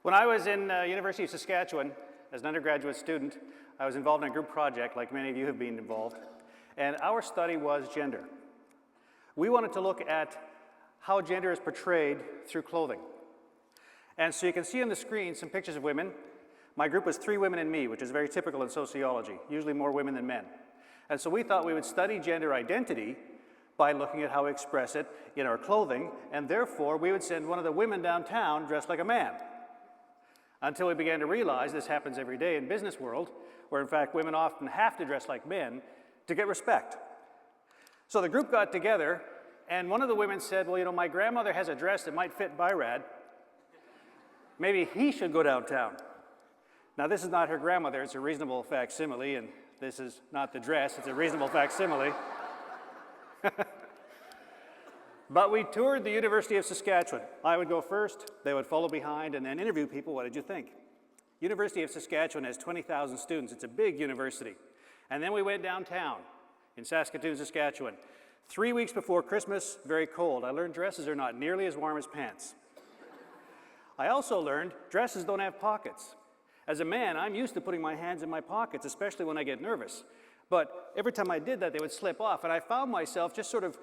When I was in University of Saskatchewan as an undergraduate student, I was involved in a group project like many of you have been involved, and our study was gender. We wanted to look at how gender is portrayed through clothing. And so you can see on the screen some pictures of women. My group was 3 women and me, which is very typical in sociology, usually more women than men. And so we thought we would study gender identity by looking at how we express it in our clothing, and therefore we would send one of the women downtown dressed like a man. Until we began to realize this happens every day in business world, where in fact women often have to dress like men to get respect. So the group got together, and one of the women said, well, you know, my grandmother has a dress that might fit Byrad. Maybe he should go downtown. Now this is not her grandmother, it's a reasonable facsimile, and this is not the dress, it's a reasonable facsimile. But we toured the University of Saskatchewan. I would go first, they would follow behind, and then interview people. What did you think? University of Saskatchewan has 20,000 students. It's a big university. And then we went downtown in Saskatoon, Saskatchewan. 3 weeks before Christmas, very cold. I learned dresses are not nearly as warm as pants. I also learned dresses don't have pockets. As a man, I'm used to putting my hands in my pockets, especially when I get nervous. But every time I did that, they would slip off, and I found myself just sort of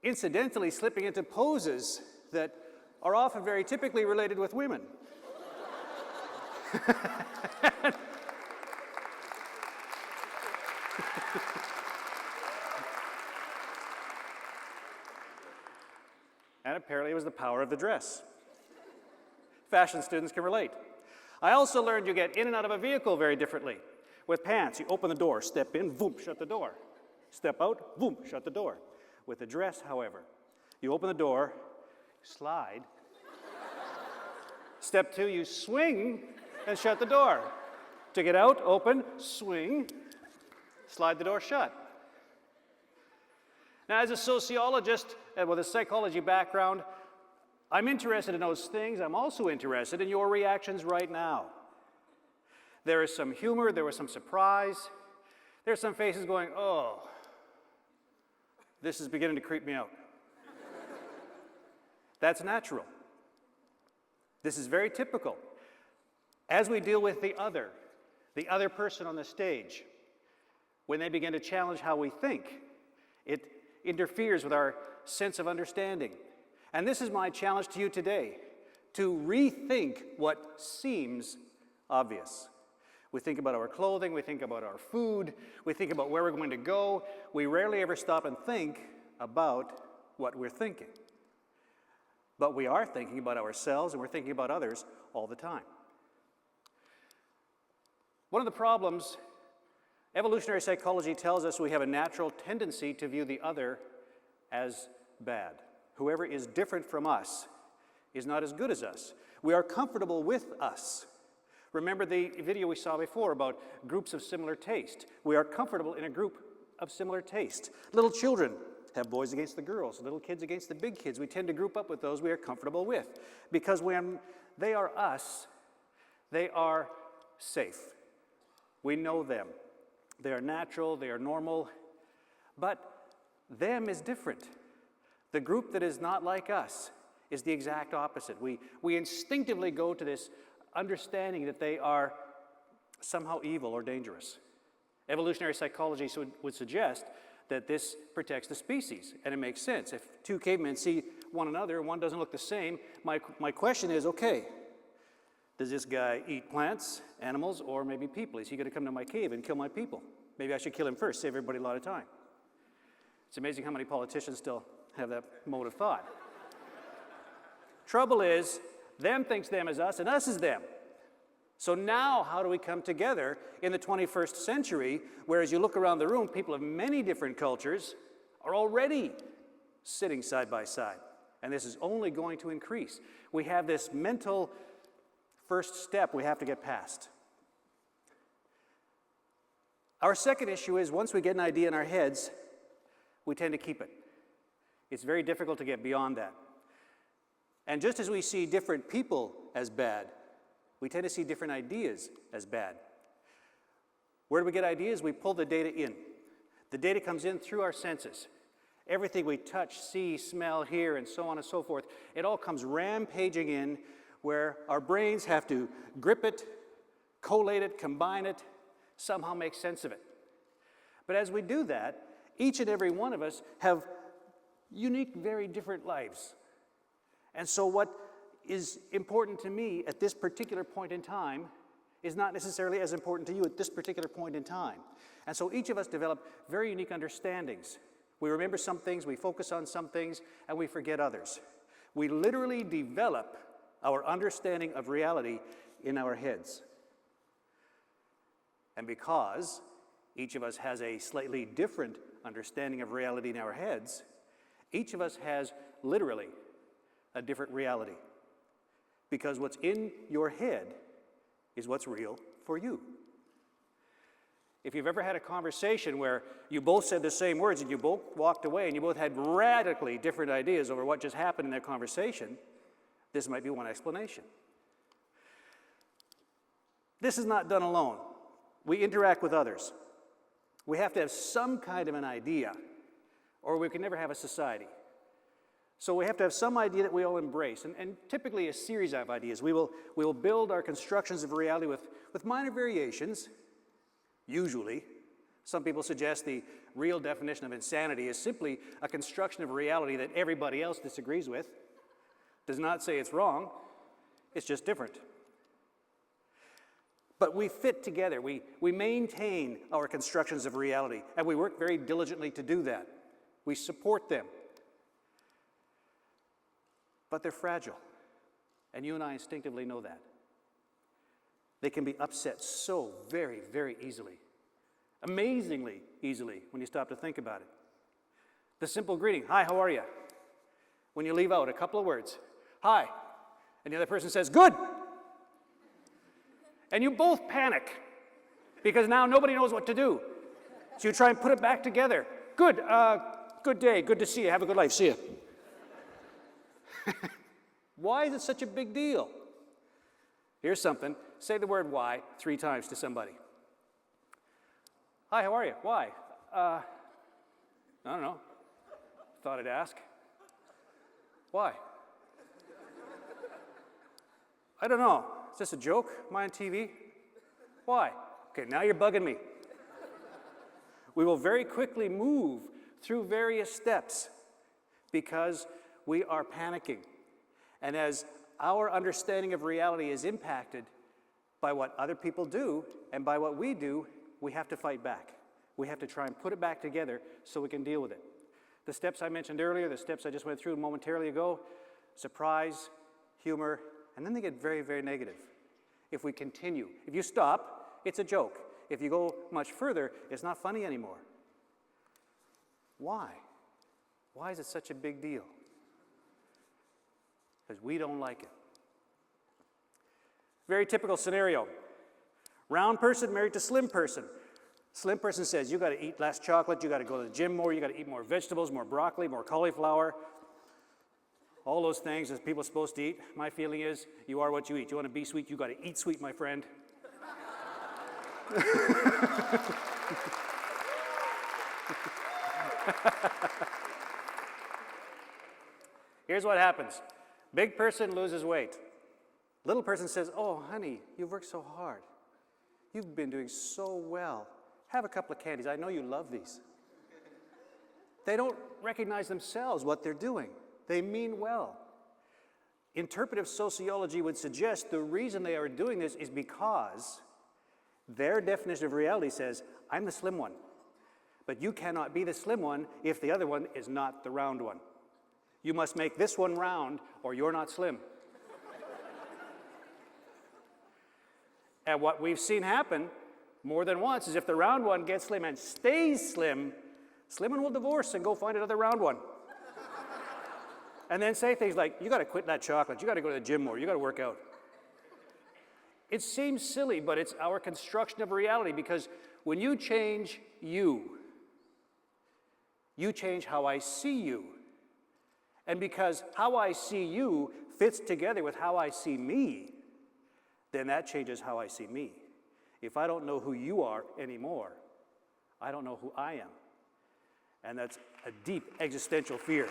incidentally slipping into poses that are often very typically related with women. And apparently it was the power of the dress. Fashion students can relate. I also learned you get in and out of a vehicle very differently. With pants, you open the door, step in, boom, shut the door. Step out, boom, shut the door. With a dress, however, you open the door, slide. Step 2, you swing and shut the door. To get out, open, swing, slide the door shut. Now, as a sociologist and with a psychology background, I'm interested in those things. I'm also interested in your reactions right now. There is some humor, there was some surprise. There's some faces going, oh, this is beginning to creep me out. That's natural. This is very typical. As we deal with the other person on the stage, when they begin to challenge how we think, it interferes with our sense of understanding. And this is my challenge to you today, to rethink what seems obvious. We think about our clothing, we think about our food, we think about where we're going to go. We rarely ever stop and think about what we're thinking. But we are thinking about ourselves and we're thinking about others all the time. One of the problems, evolutionary psychology tells us we have a natural tendency to view the other as bad. Whoever is different from us is not as good as us. We are comfortable with us. Remember the video we saw before about groups of similar taste. We are comfortable in a group of similar taste. Little children have boys against the girls, little kids against the big kids. We tend to group up with those we are comfortable with because when they are us, they are safe. We know them. They are natural, they are normal, but them is different. The group that is not like us is the exact opposite. We instinctively go to this understanding that they are somehow evil or dangerous. Evolutionary psychology would suggest that this protects the species, and it makes sense. If 2 cavemen see one another and one doesn't look the same, my question is, okay, does this guy eat plants, animals, or maybe people? Is he going to come to my cave and kill my people? Maybe I should kill him first, save everybody a lot of time. It's amazing how many politicians still have that mode of thought. Trouble is, them thinks them as us, and us is them. So now, how do we come together in the 21st century, where as you look around the room, people of many different cultures are already sitting side by side, and this is only going to increase. We have this mental first step we have to get past. Our second issue is once we get an idea in our heads, we tend to keep it. It's very difficult to get beyond that. And just as we see different people as bad, we tend to see different ideas as bad. Where do we get ideas? We pull the data in. The data comes in through our senses. Everything we touch, see, smell, hear, and so on and so forth, it all comes rampaging in where our brains have to grip it, collate it, combine it, somehow make sense of it. But as we do that, each and every one of us have unique, very different lives. And so what is important to me at this particular point in time is not necessarily as important to you at this particular point in time. And so each of us develop very unique understandings. We remember some things, we focus on some things, and we forget others. We literally develop our understanding of reality in our heads. And because each of us has a slightly different understanding of reality in our heads, each of us has literally a different reality. Because what's in your head is what's real for you. If you've ever had a conversation where you both said the same words and you both walked away and you both had radically different ideas over what just happened in that conversation, this might be one explanation. This is not done alone. We interact with others. We have to have some kind of an idea, or we can never have a society. So we have to have some idea that we all embrace, and typically a series of ideas. We will build our constructions of reality with minor variations, usually. Some people suggest the real definition of insanity is simply a construction of reality that everybody else disagrees with. Does not say it's wrong, it's just different. But we fit together, we maintain our constructions of reality, and we work very diligently to do that. We support them. But they're fragile, and you and I instinctively know that. They can be upset so very, very easily, amazingly easily when you stop to think about it. The simple greeting, "Hi, how are you?" When you leave out a couple of words, "Hi," and the other person says, "Good." And you both panic, because now nobody knows what to do. So you try and put it back together. "Good, good day, good to see you, have a good life, see you." Why is it such a big deal? Here's something. Say the word "why" 3 times to somebody. "Hi, how are you?" "Why?" I don't know. Thought I'd ask. "Why?" "I don't know. Is this a joke? Am I on TV?" "Why?" "Okay, now you're bugging me." We will very quickly move through various steps because we are panicking. And as our understanding of reality is impacted by what other people do and by what we do, we have to fight back. We have to try and put it back together so we can deal with it. The steps I mentioned earlier, the steps I just went through momentarily ago, surprise, humor, and then they get very, very negative. If we continue, if you stop, it's a joke. If you go much further, it's not funny anymore. Why? Why is it such a big deal? Because we don't like it. Very typical scenario. Round person married to slim person. Slim person says, "You got to eat less chocolate, you got to go to the gym more, you got to eat more vegetables, more broccoli, more cauliflower." All those things that people are supposed to eat. My feeling is, you are what you eat. You want to be sweet, you got to eat sweet, my friend. Here's what happens. Big person loses weight. Little person says, "Oh, honey, you've worked so hard. You've been doing so well. Have a couple of candies. I know you love these." They don't recognize themselves what they're doing. They mean well. Interpretive sociology would suggest the reason they are doing this is because their definition of reality says, "I'm the slim one. But you cannot be the slim one if the other one is not the round one. You must make this one round or you're not slim." And what we've seen happen more than once is if the round one gets slim and stays slim, slim one will divorce and go find another round one. And then say things like, "You got to quit that chocolate, you got to go to the gym more, you got to work out." It seems silly, but it's our construction of reality, because when you change you change how I see you. And because how I see you fits together with how I see me, then that changes how I see me. If I don't know who you are anymore, I don't know who I am. And that's a deep existential fear.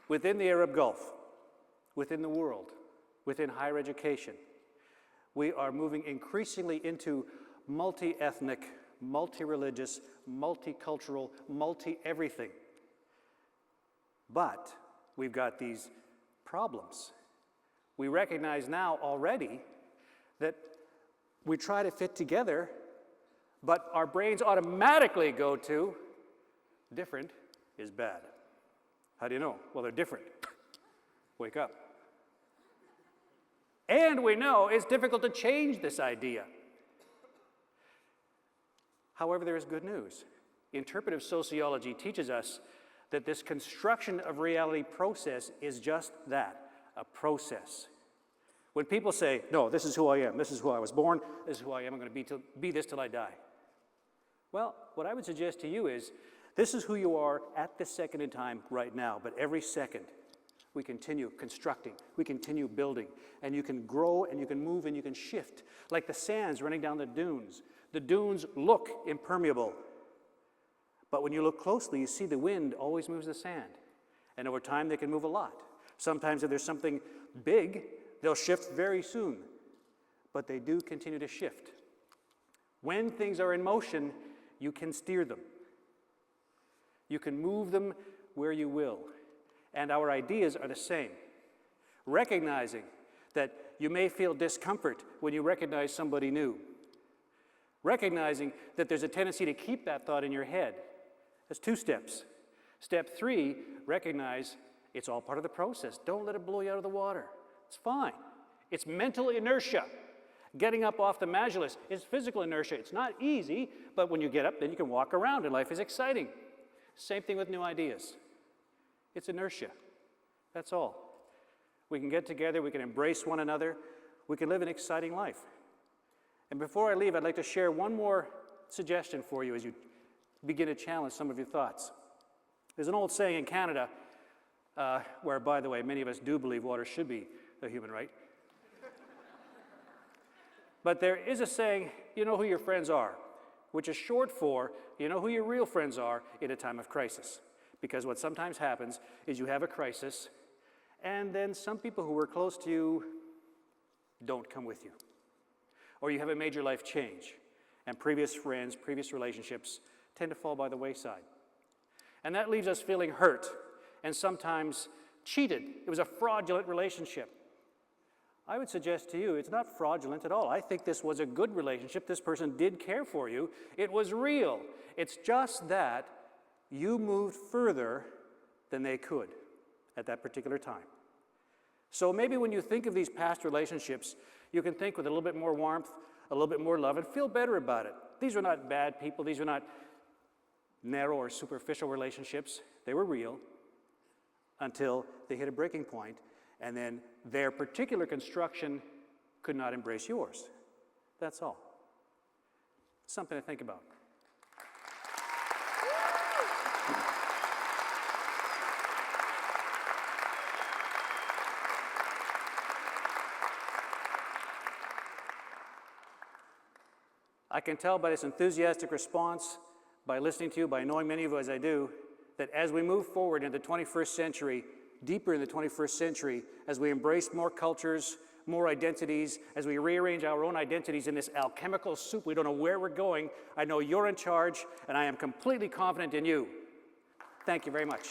within the Arab Gulf, within the world, within higher education, we are moving increasingly into multi-ethnic, multi-religious, multicultural, multi-everything. But we've got these problems. We recognize now already that we try to fit together, but our brains automatically go to different is bad. How do you know? Well, they're different. Wake up. And we know it's difficult to change this idea. However, there is good news. Interpretive sociology teaches us that this construction of reality process is just that, a process. When people say, no, this is who I am, this is who I was born, this is who I am, I'm going to be this till I die. Well, what I would suggest to you is, this is who you are at this second in time right now, but every second we continue constructing, we continue building, and you can grow and you can move and you can shift, like the sands running down the dunes. The dunes look impermeable, but when you look closely, you see the wind always moves the sand, and over time they can move a lot. Sometimes if there's something big, they'll shift very soon, but they do continue to shift. When things are in motion, you can steer them. You can move them where you will. And our ideas are the same. Recognizing that you may feel discomfort when you recognize somebody new. Recognizing that there's a tendency to keep that thought in your head. That's 2 steps. Step 3, recognize it's all part of the process. Don't let it blow you out of the water. It's fine. It's mental inertia. Getting up off the modulus is physical inertia. It's not easy, but when you get up, then you can walk around and life is exciting. Same thing with new ideas. It's inertia. That's all. We can get together, we can embrace one another, we can live an exciting life. And before I leave, I'd like to share one more suggestion for you as you begin to challenge some of your thoughts. There's an old saying in Canada, where, by the way, many of us do believe water should be a human right. But there is a saying, you know who your friends are, which is short for, you know who your real friends are in a time of crisis. Because what sometimes happens is you have a crisis, and then some people who were close to you don't come with you. Or you have a major life change, and previous friends, previous relationships tend to fall by the wayside. And that leaves us feeling hurt, and sometimes cheated. It was a fraudulent relationship. I would suggest to you, it's not fraudulent at all. I think this was a good relationship. This person did care for you. It was real. It's just that you moved further than they could at that particular time. So maybe when you think of these past relationships, you can think with a little bit more warmth, a little bit more love, and feel better about it. These were not bad people. These were not narrow or superficial relationships. They were real until they hit a breaking point, and then their particular construction could not embrace yours. That's all. Something to think about. I can tell by this enthusiastic response, by listening to you, by knowing many of you as I do, that as we move forward into the 21st century, deeper in the 21st century, as we embrace more cultures, more identities, as we rearrange our own identities in this alchemical soup, we don't know where we're going. I know you're in charge, and I am completely confident in you. Thank you very much.